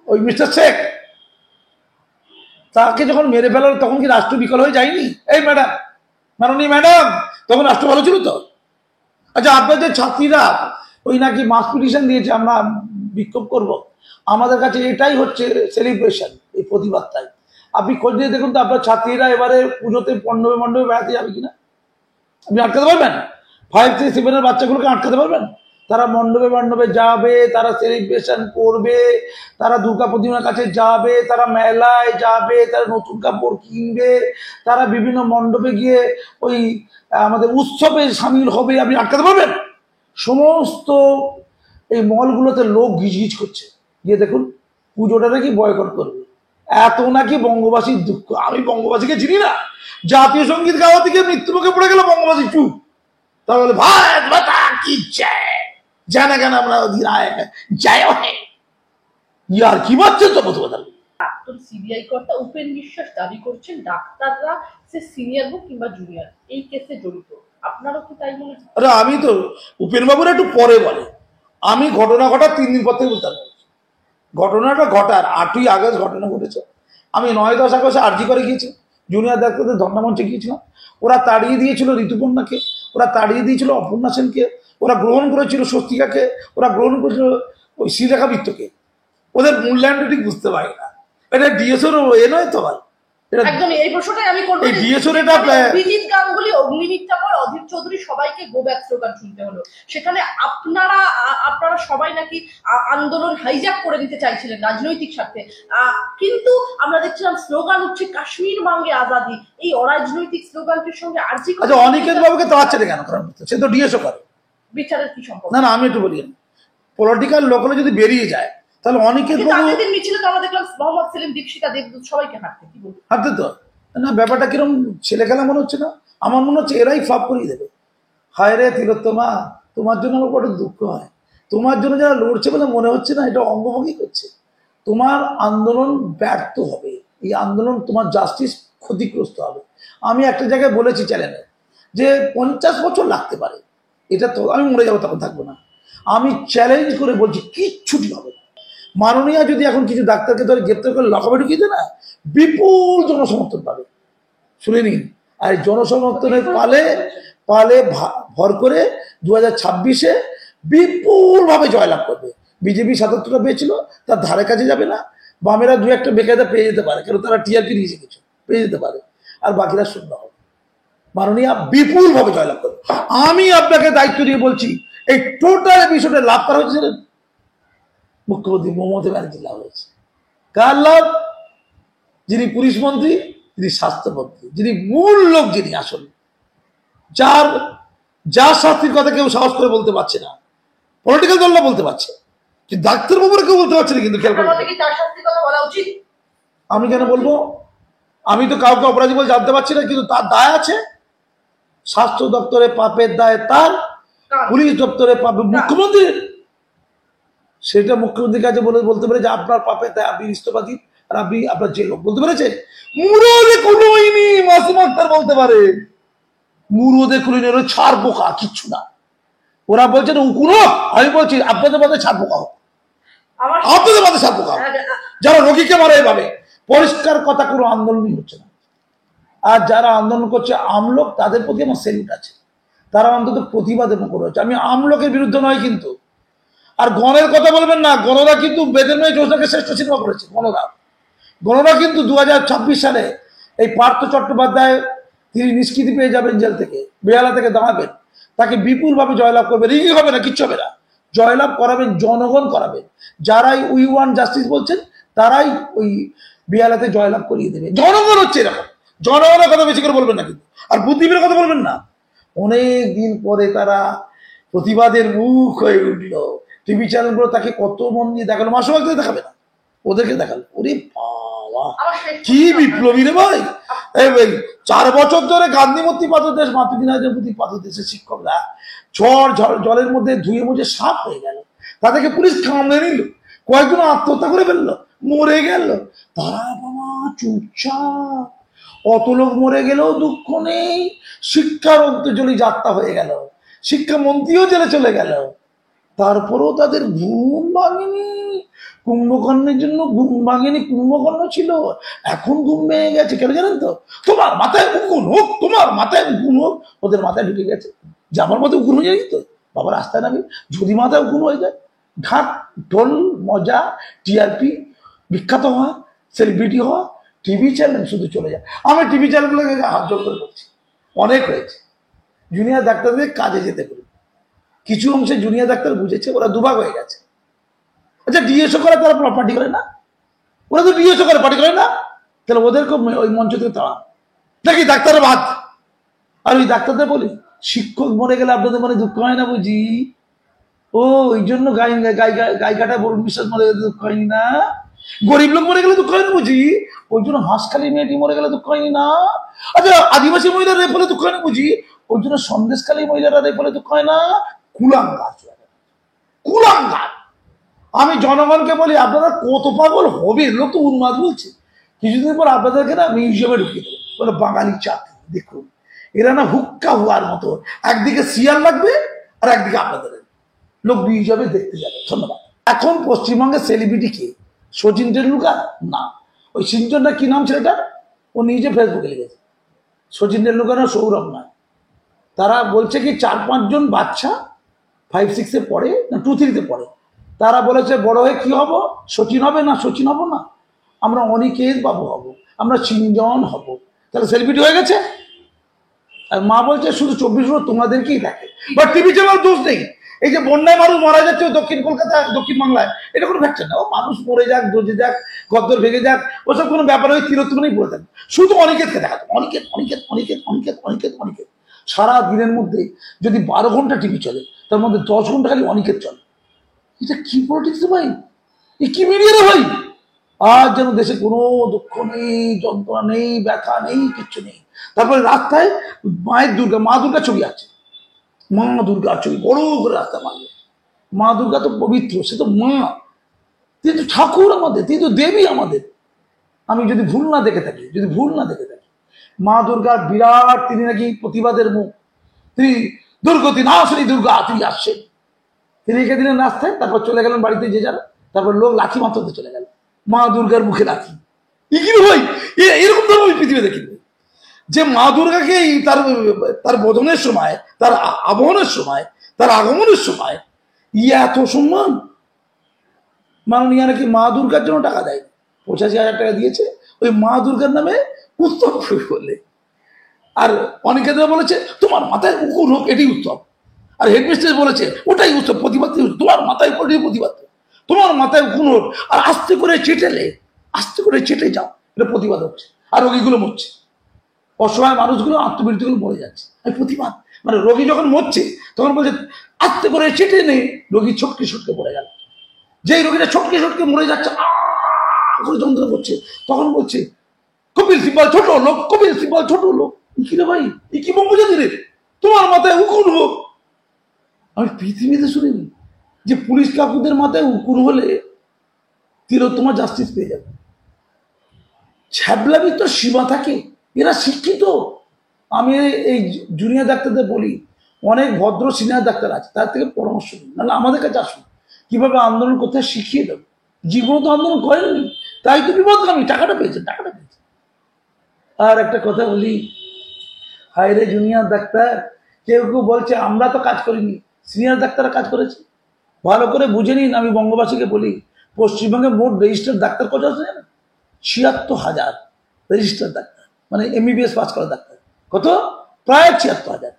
ওই মিস্টার শেখ, তাকে যখন মেরে ফেলা হলো, তখন কি রাষ্ট্র বিকল হয়ে যায়নি? এই ম্যাডাম, মাননীয় ম্যাডাম, তখন রাষ্ট্র ভালো ছিল তো? আচ্ছা, আপনার যে ছাত্রীরা ওই নাকি মাস পিটিশন দিয়েছে আমরা বিক্ষোভ করব, আমাদের কাছে এটাই হচ্ছে সেলিব্রেশন, এই প্রতিবাদটাই। আপনি খোঁজ নিয়ে দেখুন তো, আপনার ছাত্রীরা এবারে পুজোতে মণ্ডপে বেড়াতে যাবে কিনা? আপনি আটকাতে পারবেন? 5 থেকে 7 বাচ্চাগুলোকে আটকাতে পারবেন? তারা মণ্ডপে মণ্ডপে যাবে, তারা সেলিব্রেশন করবে, তারা দুর্গা প্রতিমার কাছে যাবে, তারা মেলায় যাবে, তারা নতুন কাপড় কিনবে, তারা বিভিন্ন মণ্ডপে গিয়ে ওই আমাদের উৎসবে সামিল হবে। আপনি আটকাতে পারবেন? সমস্ত এই মলগুলোতে লোক গিজগিজ করছে, গিয়ে দেখুন পুজোটা নাকি বয়কট করবে। এত নাকি বঙ্গবাসীর দুঃখ। আমি বঙ্গবাসীকে চিনি না, জাতীয় সঙ্গীত গাওয়া থেকে মৃত্যুমুখে পড়ে গেল বঙ্গবাসী চুপ। তাহলে ভারত মাতা কি জয়, জানা কেন আমরা জয় ইয়ার কি বাচ্চা তো বলতে পারলাম। প্রাক্তন সিবিআই কর্তা উপেন বিশ্বাস দাবি করছেন ডাক্তাররা সে সিনিয়র হোক কিংবা জুনিয়র এই কেসে জড়িত। আপনারও কি তাই মনে হয়? আরে আমি তো উপেন বাবুরা একটু পরে বলে, আমি ঘটনা ঘটার 3 দিন পর থেকে বলতে পারবো। ঘটনাটা ঘটার 8ই আগস্ট ঘটনা ঘটেছে। আমি 9-10 আগস্টে আরজি করে গিয়েছি, জুনিয়র ডাক্তারদের ধর্ণামঞ্চে গিয়েছিলাম। ওরা তাড়িয়ে দিয়েছিল ঋতুপর্ণাকে, ওরা তাড়িয়ে দিয়েছিল অপর্ণা সেনকে, ওরা গ্রহণ করেছিল স্বস্তিকাকে, ওরা গ্রহণ করেছিল ওই শ্রীলেখা মিত্রকে। ওদের মূল্যায়নটা ঠিক বুঝতে পারি না। এটা ডিএসওর এ নয় তো ভাই, একদম এই প্রশ্নটাই আমি করব। এই ডিএসওর এটা অভিজিৎ গাঙ্গুলি, অগ্নিমিত্রা পর অধীর চৌধুরী সবাইকে গো ব্যাক স্লোগান শুনতে হলো। সেখানে আপনারা সবাই নাকি আন্দোলন হাইজ্যাক করে নিতে চাইছিলেন রাজনৈতিক স্বার্থে, কিন্তু আমরা দেখছিলাম স্লোগান হচ্ছে কাশ্মীর মাঙ্গে আজাদি। এই অরাজনৈতিক স্লোগানটির সঙ্গে আরজি আচ্ছা অনিকেত বাবুকে তাড়াচ্ছে কেন? কারণ সে তো ডিএসও করে। বিচারের কি সম্পর্ক? না আমি একটু বলি, পলিটিক্যাল লোকালে যদি বেরিয়ে যায় তাহলে অনিকেত বাবু মিছিলে তো আমরা দেখলাম মোহাম্মদ সেলিম, দীপশিকা দেবদূত সবাইকে হাঁটতে তো না। ব্যাপারটা কিরকম ছেলে খেলা মনে হচ্ছে না? আমার মনে হচ্ছে এরাই ফ্লপ করিয়ে দেবে। হায় রে তিলোত্তমা, তোমার জন্য আমার বড় দুঃখ হয়। তোমার জন্য যারা লড়ছে বলে মনে হচ্ছে না এটা অঙ্গভঙ্গি করছে। তোমার আন্দোলন ব্যর্থ হবে, এই আন্দোলন তোমার জাস্টিস ক্ষতিগ্রস্ত হবে। আমি একটা জায়গায় বলেছি চ্যানেলে যে 50 বছর লাগতে পারে, এটা তো আমি মরে যাবো তখন থাকবো না। আমি চ্যালেঞ্জ করে বলছি কিচ্ছুটি হবে না। মাননীয় যদি এখন কিছু ডাক্তারকে ধরে গ্রেপ্তার করে লকআপে ঢুকিয়ে দেয় না, বিপুল জনসমর্থন পাবে। শুনে নিন, আর জনসমর্থনের পালে পালে ভর করে 2026-এ বিপুল ভাবে জয়লাভ করবে। বিজেপি 77টা পেয়েছিল, তার ধারে কাছে যাবে না। বামেরা 2-1টা বেকায়দা পেয়ে যেতে পারে, কারণ তারা টিআরপি নিয়েছে, কিছু পেয়ে যেতে পারে, আর বাকিরা শূন্য হবে। মাননীয় বিপুল ভাবে জয়লাভ করবে। আমি আপনাকে দায়িত্ব দিয়ে বলছি, এই টোটাল বিষয়টা লাভ করা হয়েছে মুখ্যমন্ত্রী মমতা ব্যানার্জির লাভ হয়েছে। কার লাভ? যিনি পুলিশ মন্ত্রী, যিনি স্বাস্থ্যমন্ত্রী, যিনি মূল লোক, যিনি আসল, যার শাস্তির কথা কেউ সাহস করে বলতে পারছে না। পলিটিক্যাল দলরা বলতে পারছে, কিন্তু ডাক্তারবাবুরা কেউ বলতে পারছে না। কিন্তু খেয়াল করে, আমি কেন বলবো? আমি তো কাউকে অপরাধী বলে জানতে পারছি না, কিন্তু তার দায় আছে। স্বাস্থ্য দপ্তরে পাপের দায় তার, পুলিশ দপ্তরে পাপের মুখ্যমন্ত্রীর। সেটা মুখ্যমন্ত্রীর কাছে বলতে পারে যে আপনার পাপের দায়, আপনি ইস্তফা দিন, আর আপনি আপনার যে লোক বলতে পেরেছে। মুরদে খুলুইনি, মাসুম আক্তার বলতে পারে মুরদে খুলুইনি, ওরা ছাড় পোকা, কিচ্ছু না। ওরা বলছেন উকুনো, আমি বলছি আপনাদের মধ্যে ছাড় পোকা হোক, আপনাদের মধ্যে ছাড় পোকা হোক। যারা রোগীকে মারে এভাবে, পরিষ্কার কথা, কোনো আন্দোলনই হচ্ছে না। আর যারা আন্দোলন করছে আমলোক, তাদের প্রতি আমার সেলুট আছে। তারা অন্তত প্রতিবাদের মুখর হচ্ছে। আমি আমলোকের বিরুদ্ধে নয় কিন্তু। আর গণের কথা বলবেন না, গণরা কিন্তু বেদনময় যোজনাকে শ্রেষ্ঠ সিনেমা করেছে। গণরা কিন্তু 2026 সালে এই পার্থ চট্টোপাধ্যায়, তিনি নিষ্কৃতি পেয়ে যাবেন জেল থেকে, বেহালা থেকে দাঁড়াবেন, তাকে বিপুলভাবে জয়লাভ করবে। রিগি হবে না, কিচ্ছু হবে না, জয়লাভ করাবেন, জনগণ করাবেন। যারাই উই ওয়ান জাস্টিস বলছেন তারাই ওই বেহালাতে জয়লাভ করিয়ে দেবে। জনগণ হচ্ছে এরকম। জনগণের কথা বেশি করে বলবেন না কিন্তু, আর বুদ্ধিবীরের কথা বলবেন না। অনেক দিন পরে তারা প্রতিবাদের মুখ হয়ে উঠল। টিভি চ্যানেলগুলো তাকে কত মন দিয়ে দেখালো, মাসুমাকে দেখাবে না, ওদেরকে দেখালো। ওরে বাবা, কি বিপ্লবী রে ভাই! 4 বছর ধরে গান্ধী মূর্তি পাথরদেশ, মাতৃদিনাজের মূর্তি পাথরদেশের শিক্ষকরা জলের মধ্যে ধুয়ে মুছে সাপ হয়ে গেল, তাদেরকে পুলিশ কামড়ে নিল, কয়েকজন আত্মহত্যা করে ফেললো, মরে গেল। তারা বাবা চুপচাপ। অত লোক মরে গেলেও দুঃখ নেই, শিক্ষার অন্তর্জলি যাত্রা হয়ে গেল, শিক্ষামন্ত্রীও জেলে চলে গেল, তারপরেও তাদের ঘুম ভাঙেনি। কুম্ভকর্ণের জন্য ঘুম ভাঙেনি, কুম্ভকর্ণ ছিল, এখন ঘুম ভেঙে গেছে। কেন জানেন তো? তোমার মাথায় উকুন হোক, তোমার মাথায় উকুন হোক, ওদের মাথায় ঢুকে গেছে যে আমার মাথায় উকুন হয়ে যায়। তো বাবা রাস্তায় নামি, যদি মাথায় উকুন হয়ে যায়, ঢাক ঢোল মজা, টিআরপি, বিখ্যাত হওয়া, সেলিব্রিটি হওয়া, টিভি চ্যানেল শুধু চলে যায়। আমি টিভি চ্যানেলগুলোকে হাত জোর করে বলছি, অনেক হয়েছে। জুনিয়র ডাক্তারদের কাজে যেতে পারি, কিছু অংশে জুনিয়র ডাক্তার বুঝেছে, ওরা দুভাগ হয়ে গেছে। আচ্ছা ডিএসও করে, তারা পার্টি করে না? ওরা তো ডিএসও করে, পার্টি করে না? তাহলে ওদেরকে ওই মঞ্চ থেকে তাড়া নাকি ডাক্তারের বাদ। আর ওই ডাক্তারদের বলি, শিক্ষক মরে গেলে আপনাদের মনে দুঃখ হয় না বুঝি? ও ওই জন্য গায়িকাটা বরুণ বিশ্বাস মরে গেলে দুঃখ হয়নি না? গরিব লোক মরে গেলে দুঃখ হয় না বুঝি? ওই জন্য হাঁসখালি মেয়েটি মরে গেলে দুঃখ হয়নি না? আচ্ছা আদিবাসী মহিলারা রেপ হলে দুঃখ হয় না বুঝি? ওই জন্য সন্দেশখালী মহিলারা রেপ হলে দুঃখ হয় না? কুলাঙ্গার, কুলাঙ্গার। আমি জনগণকে বলি, আপনারা কত পাগল হবে? লোক তো উন্মাদ বলছে। কিছুদিন পর আপনাদেরকে না মিউজিয়ামে ঢুকিয়ে দেবে, বলে বাঙালি চাকরি। দেখুন এরা না হুক্কা হওয়ার মতো, একদিকে সিয়াল লাগবে আর একদিকে আপনাদের লোক মিউজিয়ামে দেখতে যাবে। ধন্যবাদ। এখন পশ্চিমবঙ্গের সেলিব্রিটি কে? সচিন টেন্ডুলকার না, ওই সিঞ্চনটা কি নাম ছেলেটা, ও নিজে ফেসবুকে লিখেছে। সচিন টেন্ডুলকার না, সৌরভ নয়। তারা বলছে কি 4-5 জন বাচ্চা 5-6-এ পড়ে না 2-3-তে পড়ে, তারা বলেছে বড় হয়ে কি হব? সচিন হবে না? সচিন হব না, আমরা অনিকেত বাবু হব, আমরা চিঞ্জন হব। তাহলে সেলিব্রিটি হয়ে গেছে। আর মা বলছে শুধু 24 ঘন্টা তোমাদেরকেই দেখে, বাট টিভি চ্যানেল দোষ নেই। এই যে বন্যায় মানুষ মারা যাচ্ছে দক্ষিণ কলকাতা, দক্ষিণ বাংলায়, এটা কোনো ফ্যাক্টর না। ও মানুষ মরে যাক, দজে যাক, গদ্দর ভেঙে যাক, ওসব কোনো ব্যাপার, ওই তিরোত্তমনেই পড়ে থাকে। শুধু অনিকেতকে দেখাতো, অনিকেত অনিকেত অনিকেত অনিকেত অনিকেত অনিকেত। সারা দিনের মধ্যে যদি 12 ঘন্টা টিভি চলে, তার মধ্যে 10 ঘন্টা খালি অনিকেত চলে। এটা কি পলিটিক্স ভাই? এ কি মিডিয়া রে ভাই? আজ যেন দেশে কোনো দুঃখ নেই, যন্ত্রণা নেই, ব্যথা নেই, কিচ্ছু নেই। তারপরে রাস্তায় মায়ের দুর্গা, মা দুর্গা ছবি আছে, মা দুর্গার ছবি বড় করে রাস্তা মারবে। মা দুর্গা তো পবিত্র, সে তো মা, তিনি তো ঠাকুর আমাদের, তিনি তো দেবী আমাদের। আমি যদি ভুল না দেখে থাকি, মা দুর্গার বিরাট, তিনি নাকি প্রতিবাদের মুখ, তিনি দুর্গতি নাশিনী দুর্গা, তিনি আসছেন। তিনি এঁকে দিলেন রাস্তায়, তারপর চলে গেলেন বাড়িতে যে যারা, তারপর লোক লাঠি মারতে চলে গেল, মা দুর্গার মুখে লাঠি। ভাই এরকম ধর্ম পৃথিবী দেখি যে মা দুর্গাকে তার বোধনের সময়, তার আবহনের সময়, তার আগমনের সময় এত সম্মান। মাননীয় নাকি মা দুর্গার জন্য টাকা দেয়, 85,000 টাকা দিয়েছে ওই মা দুর্গার নামে উৎসব করলে। আর অনেকে বলেছে তোমার মাথায় কুকুর হোক, এটি উৎসব। আর হেডমিস্ট্রেস বলেছে ওটাই উৎসব, প্রতিবাদ, তোমার মাথায় পড়ে প্রতিবাদ, তোমার মাথায় উকুন হোক, আর আস্তে করে চেটে যাও, এটা প্রতিবাদ হচ্ছে। আর রোগীগুলো মরছে, অসহায় মানুষগুলো আত্মবিরতিগুলো মরে যাচ্ছে, আমি প্রতিবাদ। মানে রোগী যখন মরছে তখন বলছে আস্তে করে চেটে নেই, রোগী ছটকে পড়ে গেল। যেই রোগীটা ছটকে মরে যাচ্ছে, করে যন্ত্রণা করছে, তখন বলছে কপিল সিব্বল ছোট লোক, কপিল সিব্বল ছোট লোক। কি রে ভাই, এ কি বঙ্গজাতি রে? তোমার মাথায় উকুন হোক। আমি পৃথিবীতে শুনিনি যে পুলিশ কাকুদের মাথায় উকুন হলে তিলোত্তমা জাস্টিস পেয়ে যাবে। ছ্যাবলামি তো সীমা থাকে, এরা শিক্ষিত। আমি এই জুনিয়র ডাক্তারদের বলি, অনেক ভদ্র সিনিয়র ডাক্তার আছে, তার থেকে পরামর্শ নিন, নাহলে আমাদের কাছে আসুন, কিভাবে আন্দোলন করতে শিখিয়ে দেব। জীবনে তো আন্দোলন করেননি, তাই তো বিপদগামী, টাকাটা পেয়েছে। আর একটা কথা বলি, হায় রে জুনিয়র ডাক্তার, কেউ বলছে আমরা তো কাজ করিনি, সিনিয়র ডাক্তাররা কাজ করেছে। ভালো করে বুঝে নিন, আমি বঙ্গবাসীকে বলি, পশ্চিমবঙ্গে মোট রেজিস্টার্ড ডাক্তার কত আছে জানেন? ৭৬,০০০ রেজিস্টার্ড ডাক্তার, মানে MBBS পাস করা ডাক্তার। কত? প্রায় ৭৬,০০০।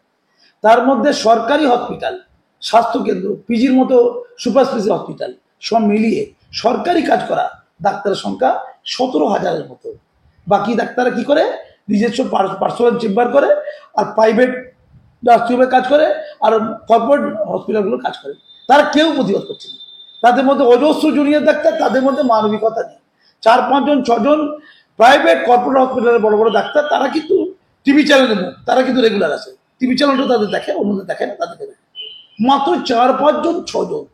তার মধ্যে সরকারি হসপিটাল, স্বাস্থ্যকেন্দ্র, পিজির মতো সুপার স্পেশাল হসপিটাল সব মিলিয়ে সরকারি কাজ করা ডাক্তারের সংখ্যা ১৭,০০০-এর মতো। বাকি ডাক্তাররা কি করে? নিজস্ব পার্সোনাল চেম্বার করে, আর প্রাইভেট ডাক্তার কাজ করে, আর কর্পোরেট হসপিটালগুলো কাজ করে। তারা কেউ প্রতিবাদ করছে না। তাদের মধ্যে অজস্র জুনিয়র ডাক্তার, তাদের মধ্যে মানবিকতা নেই। 4-5 জন 6 জন প্রাইভেট কর্পোরেট হসপিটালের বড় বড় ডাক্তার, তারা কিন্তু টিভি চ্যানেলে মুখ, তারা কিন্তু রেগুলার আছে, টিভি চ্যানেলটা তাদের দেখে, অন্যদের দেখে না, তাদেরকে দেখে। মাত্র 4-5 জন 6 জন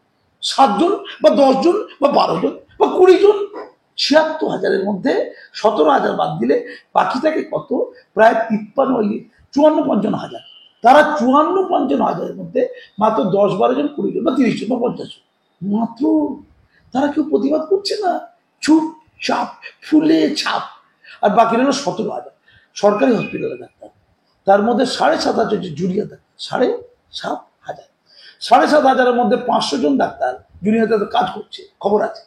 7 জন বা 10 জন বা 12 জন বা 20 জন, ৭৬,০০০-এর মধ্যে ১৭,০০০ বাদ দিলে বাকি থাকে কত? প্রায় 54-55,০০০। তারা 54-55,০০০-এর মধ্যে মাত্র 10-12 জন, 20 জন বা 30 জন বা 50 জন মাত্র, তারা কেউ প্রতিবাদ করছে না, চুপচাপ ফুলে ছাপ। আর বাকি হলো 17,০০০ সরকারি হসপিটালের ডাক্তার, তার মধ্যে 7,500 জুনিয়র ডাক্তার, 7,500। 7,500-এর মধ্যে 500 জন ডাক্তার জুনিয়র ডাক্তার কাজ করছে, খবর আছে।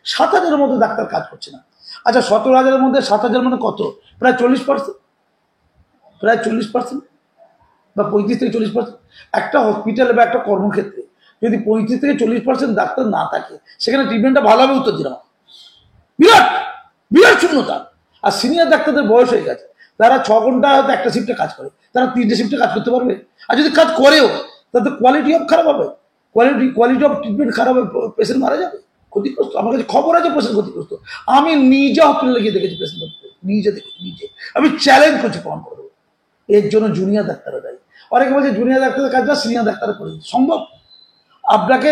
7,000-এর মধ্যে ডাক্তার কাজ করছে না। আচ্ছা 17,000-এর মধ্যে 7,000 মানে কত? প্রায় 40%, প্রায় 40%। বা 35 থেকে 40%। একটা হসপিটালে বা একটা কর্মক্ষেত্রে যদি 35 থেকে 40% ডাক্তার না থাকে, সেখানে ট্রিটমেন্টটা ভালোভাবে উত্তর দিলাম, বিরাট বিরাট শূন্যতা। আর সিনিয়র ডাক্তারদের বয়স হয়ে গেছে, তারা 6 ঘন্টা হয়তো একটা শিফটে কাজ করে, তারা 3টে শিফটে কাজ করতে পারবে? আর যদি কাজ করেও, তাতে কোয়ালিটি অফ খারাপ হবে, কোয়ালিটি অফ ট্রিটমেন্ট খারাপ হবে, পেশেন্ট মারা যাবে, ক্ষতিগ্রস্ত। আমার কাছে খবর আছে পেশেন্ট ক্ষতিগ্রস্ত, আমি নিজে হসপিটালে গিয়ে দেখেছি পেশেন্ট ক্ষতিগ্রস্ত, নিজে আমি চ্যালেঞ্জ করছি, প্রমাণ করে দেবো। এর জন্য জুনিয়র ডাক্তাররা দায়ী। অনেকে বলছে জুনিয়র ডাক্তারের কাজ সিনিয়র ডাক্তার করে দিচ্ছে, সম্ভব? আপনাকে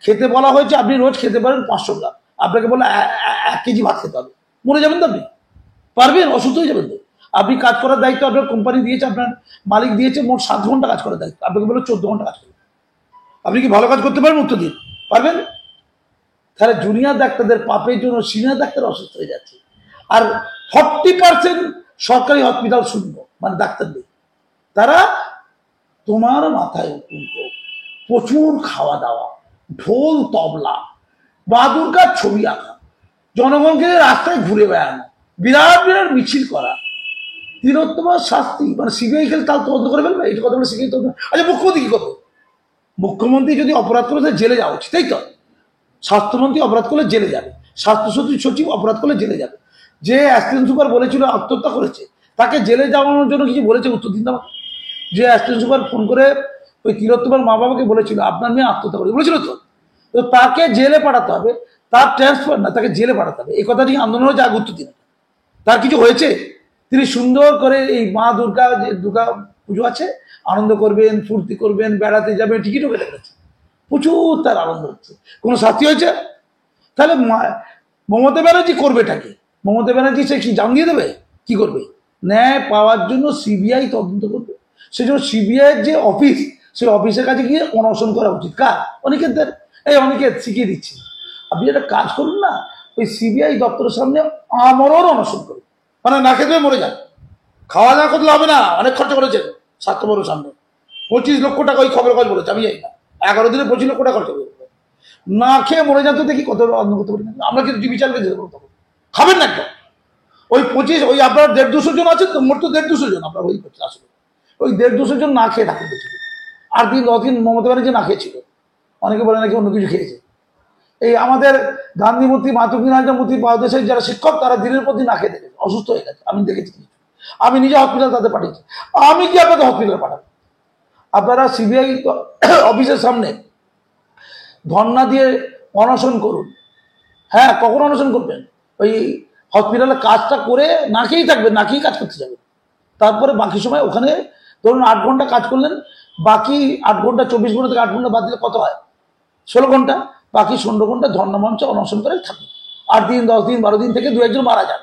খেতে বলা হয়েছে, আপনি রোজ খেতে পারেন 500 গ্রাম, আপনাকে বলে 1 কেজি ভাত খেতে হবে, মরে যাবেন তো আপনি? পারবেন? অসুস্থ হয়ে যাবেন তো? আপনি কাজ করার দায়িত্ব আপনার কোম্পানি দিয়েছে, আপনার মালিক দিয়েছে মোট 7 ঘন্টা কাজ করার দায়িত্ব, আপনাকে বলে 14 ঘন্টা কাজ করবেন। আপনি কি ভালো কাজ করতে পারবেন? উত্তর দিন, পারবেন? তাহলে জুনিয়র ডাক্তারদের পাপের জন্য সিনিয়র ডাক্তার অসুস্থ হয়ে যাচ্ছে। আর 40% সরকারি হসপিটাল শূন্য, মানে ডাক্তার নেই। তারা তোমার মাথায় উঠুন, প্রচুর খাওয়া দাওয়া, ঢোল তবলা, মা দুর্গার ছবি আঁকা, জনগণকে রাস্তায় ঘুরে বেড়ানো, বিরাট বিরাট মিছিল করা, তিলোত্তমার শাস্তি, মানে সিবিআই খেলে তাও তদন্ত করে ফেলবে, এটা কথা বলে সিবিআই তদন্ত। আচ্ছা, মুখ্যমন্ত্রী কি করবে? মুখ্যমন্ত্রী যদি অপরাধ করে তাহলে জেলে যাওয়া উচিত, তাই তো? স্বাস্থ্যমন্ত্রী অপরাধ করলে জেলে যাবে, স্বাস্থ্য সচিব অপরাধ করলে জেলে যাবে। যে অ্যাসিস্ট্যান্ট সুপার বলেছিল আত্মহত্যা করেছে, তাকে জেলে যাওয়ানোর জন্য কিছু বলেছে? উত্তর দিন আমাকে। যে অ্যাসিস্ট্যান্ট সুপার ফোন করে ওই তিলোত্তমার মা বাবাকে বলেছিল আপনার মেয়ে আত্মহত্যা করেছে, বলেছিল তো? তো তাকে জেলে পাঠাতে হবে, তার ট্রান্সফার না, তাকে জেলে পাঠাতে হবে। এই কথাটি আন্দোলন হয়েছে, আগে উত্তর দিন। তার কিছু হয়েছে? তিনি সুন্দর করে এই মা দুর্গা, যে দুর্গা পুজো আছে, আনন্দ করবেন, ফুর্তি করবেন, বেড়াতে যাবেন, টিকিটও কেটে গেছে, প্রচুর তার আনন্দ হচ্ছে, কোনো শাস্তি হয়েছে? তাহলে মমতা ব্যানার্জি করবেটা কি? মমতা ব্যানার্জি সে কি জান দিয়ে দেবে? কি করবে? ন্যায় পাওয়ার জন্য সিবিআই তদন্ত করবে। সেজন্য সিবিআই যে অফিস, সেই অফিসের কাছে গিয়ে অনশন করা উচিত। কার? অনিকেতদের। এই অনিকেত, শিখিয়ে দিচ্ছি, আপনি একটা কাজ করুন না, ওই সিবিআই দপ্তরের সামনে আমরণ অনশন করুন, মানে না খেতে মরে যান, খাওয়া দাওয়া করতে হবে না, অনেক খরচা করেছেন স্বাস্থ্যবর্গের সামনে, 25 লক্ষ টাকা ওই খবরের কাজ বলেছে, আমি জানি না, 11 দিনে 25 লক্ষ টাকা খরচা করে না খেয়ে মরে যান, তো দেখি কত অন্য করতে পারি। আমরা কিন্তু টিভি চালকে যেতে পারবো, খাবেন না একদম। ওই 25, ওই আপনার 150-200 জন আছেন তো, মোট তো 150-200 জন আপনার ওই করছে, আসলে ওই 150-200 জন না খেয়ে ঠাকুর পেয়েছিল। আর 10 দিন মমতা ব্যানার্জি না খেয়েছিল, অনেকে বলে নাকি অন্য কিছু খেয়েছে। এই আমাদের গান্ধী মূর্তি, মাতৃনারায়ণ মূর্তি, বাংলাদেশের যারা শিক্ষক, তারা দিনের পর দিন না খেয়ে দেখেছে, অসুস্থ হয়ে গেছে, আমি দেখেছি। আমি নিজে হসপিটাল তাদের পাঠিয়েছি, আমি কি আপনাদের হসপিটালে পাঠাবো? আপনারা সিবিআই অফিসের সামনে ধর্ণা দিয়ে অনশন করুন। হ্যাঁ, কখন অনশন করবেন? ওই হসপিটালে কাজটা করে না খেয়েই থাকবেন, না খেয়েই কাজ করতে যাবেন। তারপরে বাকি সময় ওখানে ধরুন 8 ঘন্টা কাজ করলেন, বাকি 8 ঘন্টা, 24 ঘন্টা থেকে 8 ঘন্টা বাদ দিলে কত হয়? 16 ঘন্টা। বাকি 16 ঘন্টা ধর্ণা মঞ্চে অনশন করে থাকুন। 8 দিন, 10 দিন, 12 দিন থেকে 2-1 জন মারা যান,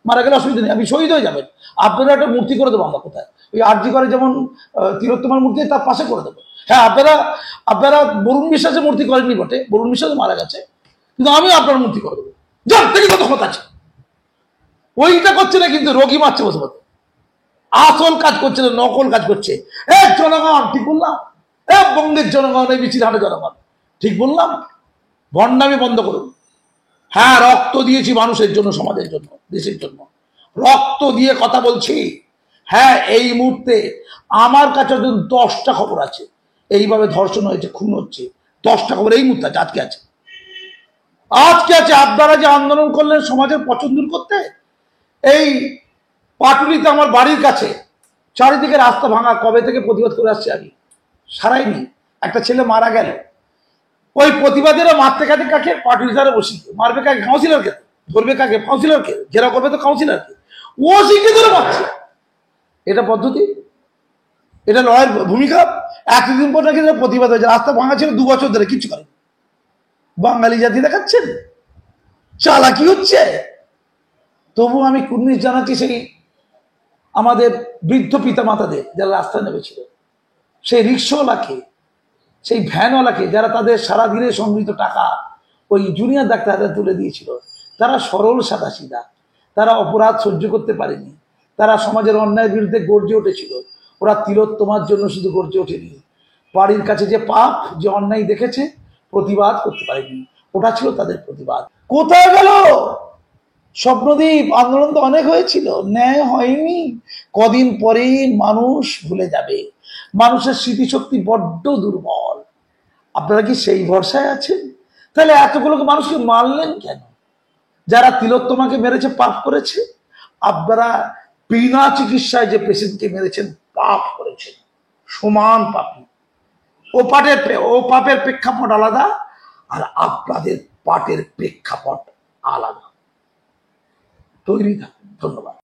মারা গেলে অসুবিধা নেই, আপনি শহীদ হয়ে যাবেন। আপনারা একটা মূর্তি করে দেবো আমরা, কোথায়? ওই আরজি করে যেমন তিলোত্তমার মূর্তি, তার পাশে করে দেবো। হ্যাঁ, আপনারা বরুণ বিশ্বাসের মূর্তি করেননি বটে, বরুণ বিশ্বাস মারা গেছে, কিন্তু আমি আপনার মূর্তি করে দেবো। যার থেকে কত কথা আছে, ওইটা করছে না, কিন্তু রোগী মারছে বসে বসে, আসল কাজ করছে না, নকল কাজ করছে। জনগণ, ঠিক বললাম? বঙ্গের জনগণ, এই মিছিল হাটে জনগণ, ঠিক বললাম? ভণ্ডামি বন্ধ করুন। হ্যাঁ, রক্ত দিয়েছি মানুষের জন্য, সমাজের জন্য, দেশের জন্য, রক্ত দিয়ে কথা বলছি। হ্যাঁ, এই মুহূর্তে আমার কাছে 10টা খবর আছে, এইভাবে ধর্ষণ হয়েছে, খুন হচ্ছে, 10টা খবর এই মুহূর্তে আছে, আজকে আছে। আপনারা যে আন্দোলন করলেন সমাজের পছন্দ করতে, এই পাটুলিতে আমার বাড়ির কাছে চারিদিকে রাস্তা ভাঙা, কবে থেকে প্রতিবাদ করে আসছি আমি, সারাইনি। একটা ছেলে মারা গেল, ওই প্রতিবাদীরা মারতে কাটে কাকে? পাটুলি ধারে বসি, মারবে কাকে? কাউন্সিলরকে। ধরবে কাকে? কাউন্সিলরকে। ঘেরাও করবে তো কাউন্সিলরকে, ও শিখে ধরে মারছে। এটা পদ্ধতি? এটা লয়ের ভূমিকা? এতদিন পর নাকি প্রতিবাদ হয়েছে, রাস্তা ভাঙা ছিল 2 বছর ধরে, কিচ্ছু করে। বাঙালি জাতি দেখাচ্ছেন, চালাকি হচ্ছে। তবু আমি কুর্নিশ জানাচ্ছি সেই আমাদের বৃদ্ধ পিতা মাতাদের, যারা রাস্তায় নেমেছিল, সেই রিক্সাওয়ালাকে, সেই ভ্যানওয়ালাকে, যারা তাদের সারাদিনের সংগৃহীত টাকা ওই জুনিয়র ডাক্তারদের তুলে দিয়েছিল। তারা সরল সাদাসিধা, তারা অপরাধ সহ্য করতে পারেনি, তারা সমাজের অন্যায়ের বিরুদ্ধে গর্জে উঠেছিল। ওরা তিলোত্তমার জন্য শুধু গর্জে ওঠেনি, বাড়ির কাছে যে পাপ, যে অন্যায় দেখেছে, প্রতিবাদ করতে পারেনি, ওটা ছিল তাদের প্রতিবাদ। কোথায় গেল স্বপ্নদ্বীপ? আন্দোলন তো অনেক হয়েছিল, ন্যায় হয়নি। কদিন পরেই মানুষ ভুলে যাবে, মানুষের স্মৃতিশক্তি বড্ড দুর্বল। আপনারা কি সেই ভরসায় আছেন? তাহলে এতগুলোকে মানুষকে মারলেন কেন? যারা তিলোত্তমাকে মেরেছে পাপ করেছে, আপনারা বিনা চিকিৎসায় যে পেশেন্টকে মেরেছেন পাপ করেছেন, সমান পাপী। ও পাপের প্রেক্ষাপট আলাদা, আর আপনাদের পাপের প্রেক্ষাপট আলাদা। তৈরি থাকুন। ধন্যবাদ।